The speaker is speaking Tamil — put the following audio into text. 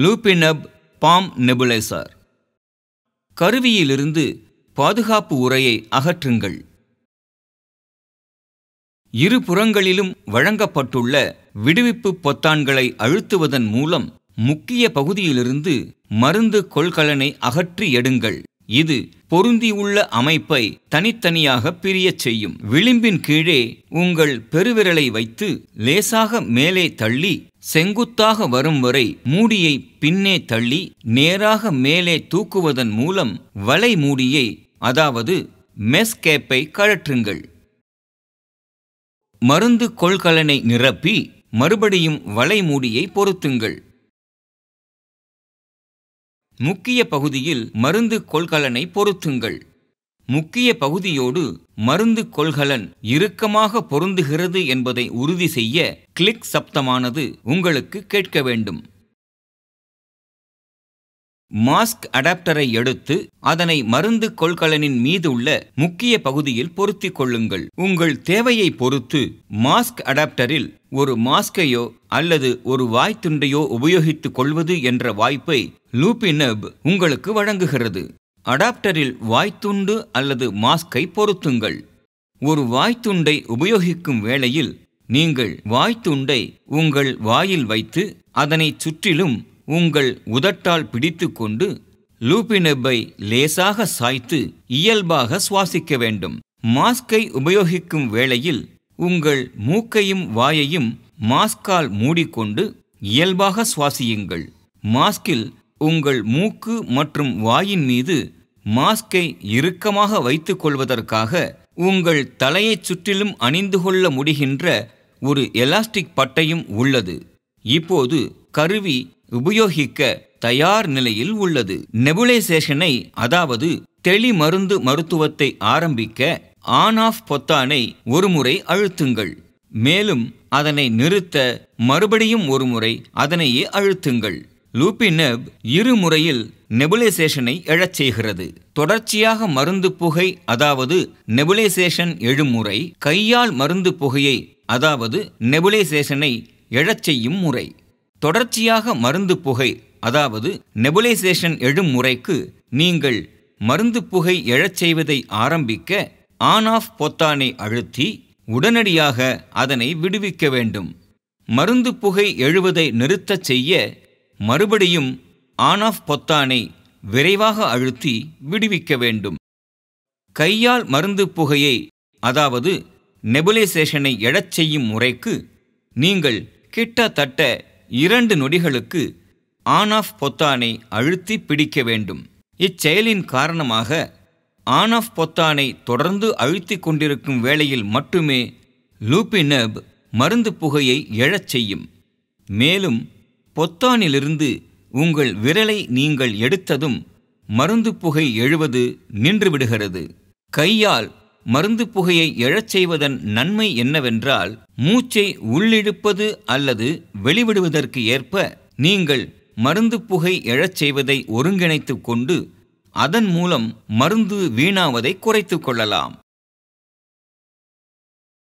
லூபினப் பாம் நெபுலைசர். கருவியிலிருந்து பாதுகாப்பு உறையை அகற்றுங்கள். இரு புறங்களிலும் வழங்கப்பட்டுள்ள விடுவிப்பு பொத்தான்களை அழுத்துவதன் மூலம் முக்கிய பகுதியிலிருந்து மருந்து கொள்கலனை அகற்றி எடுங்கள். இது பொருந்தியுள்ள அமைப்பை தனித்தனியாக பிரியச் செய்யும். விளிம்பின் கீழே உங்கள் பெருவிரலை வைத்து லேசாக மேலே தள்ளி செங்குத்தாக வரும் வரை மூடியை பின்னே தள்ளி நேராக மேலே தூக்குவதன் மூலம் வலை மூடியை அதாவது மெஸ் கேப்பை கழற்றுங்கள். மருந்து கொள்கலனை நிரப்பி மறுபடியும் வலை மூடியை பொருத்துங்கள். முக்கிய பகுதியில் மருந்து கொள்கலனை பொருத்துங்கள். முக்கிய பகுதியோடு மருந்து கொள்கலன் இறுக்கமாக பொருந்துகிறது என்பதை உறுதி செய்ய கிளிக் சப்தமானது உங்களுக்கு கேட்க வேண்டும். மாஸ்க் அடாப்டரை எடுத்து அதனை மருந்து கொள்கலனின் மீது உள்ள முக்கிய பகுதியில் பொருத்திக் கொள்ளுங்கள். உங்கள் தேவையை பொறுத்து மாஸ்க் அடாப்டரில் ஒரு மாஸ்கையோ அல்லது ஒரு வாய்த்துண்டையோ உபயோகித்துக் கொள்வது என்ற வாய்ப்பை லூபினப் உங்களுக்கு வழங்குகிறது. அடாப்டரில் வாய்த்துண்டு அல்லது மாஸ்கை பொருத்துங்கள். ஒரு வாய்த்துண்டை உபயோகிக்கும் வேளையில் நீங்கள் வாய்த்துண்டை உங்கள் வாயில் வைத்து அதனை சுற்றிலும் உங்கள் உதட்டால் பிடித்து கொண்டு லூபினப்பை லேசாக சாய்த்து இயல்பாக சுவாசிக்க வேண்டும். மாஸ்கை உபயோகிக்கும் வேளையில் உங்கள் மூக்கையும் வாயையும் மாஸ்கால் மூடிக்கொண்டு இயல்பாக சுவாசியுங்கள். மாஸ்கில் உங்கள் மூக்கு மற்றும் வாயின் மீது மாஸ்கை இறுக்கமாக வைத்துக் கொள்வதற்காக உங்கள் தலையைச் சுற்றிலும் அணிந்து கொள்ள முடிகின்ற ஒரு எலாஸ்டிக் பட்டையும் உள்ளது. இப்போது கருவி உபயோகிக்க தயார் நிலையில் உள்ளது. நெபுலைசேஷனை அதாவது தெளி மருந்து மருத்துவத்தை ஆரம்பிக்க ஆன் ஆஃப் பொத்தானை ஒருமுறை அழுத்துங்கள். மேலும் அதனை நிறுத்த மறுபடியும் ஒருமுறை அதனையே அழுத்துங்கள். லூபினப் இரு முறையில் நெபுலைசேஷனை எழச் செய்கிறது. தொடர்ச்சியாக மருந்து புகை அதாவது நெபுலைசேஷன் எழுமுறை கையால் மருந்து புகையை அதாவது நெபுலைசேஷனை எழச் செய்யும் முறை. தொடர்ச்சியாக மருந்து புகை அதாவது நெபுலைசேஷன் எழும் முறைக்கு நீங்கள் மருந்து புகை எழச் செய்வதை ஆரம்பிக்க ஆன் ஆஃப் பொத்தானை அழுத்தி உடனடியாக அதனை விடுவிக்க வேண்டும். மருந்து புகை எழுவதை நிறுத்தச் செய்ய மறுபடியும் ஆன் ஆஃப் பொத்தானை விரைவாக அழுத்தி விடுவிக்க வேண்டும். கையால் மருந்து புகையை அதாவது நெபுலைசேஷனை எழச் செய்யும் முறைக்கு நீங்கள் கிட்டத்தட்ட 2 நொடிகளுக்கு ஆன் ஆஃப் பொத்தானை அழுத்தி பிடிக்க வேண்டும். இச்செயலின் காரணமாக ஆன் ஆஃப் பொத்தானை தொடர்ந்து அழுத்திக் கொண்டிருக்கும் வேளையில் மட்டுமே லூபினப் மருந்து புகையை எழச் செய்யும். மேலும் பொத்தானிலிருந்து உங்கள் விரலை நீங்கள் எடுத்ததும் மருந்து புகை எழுவது நின்றுவிடுகிறது. கையால் மருந்து புகையை எழச் செய்வதன் நன்மை என்னவென்றால் மூச்சை உள்ளிழுப்பது அல்லது வெளிவிடுவதற்கு ஏற்ப நீங்கள் மருந்து புகை எழச் செய்வதை ஒருங்கிணைத்து கொண்டு அதன் மூலம் மருந்து வீணாவதை குறைத்து கொள்ளலாம்.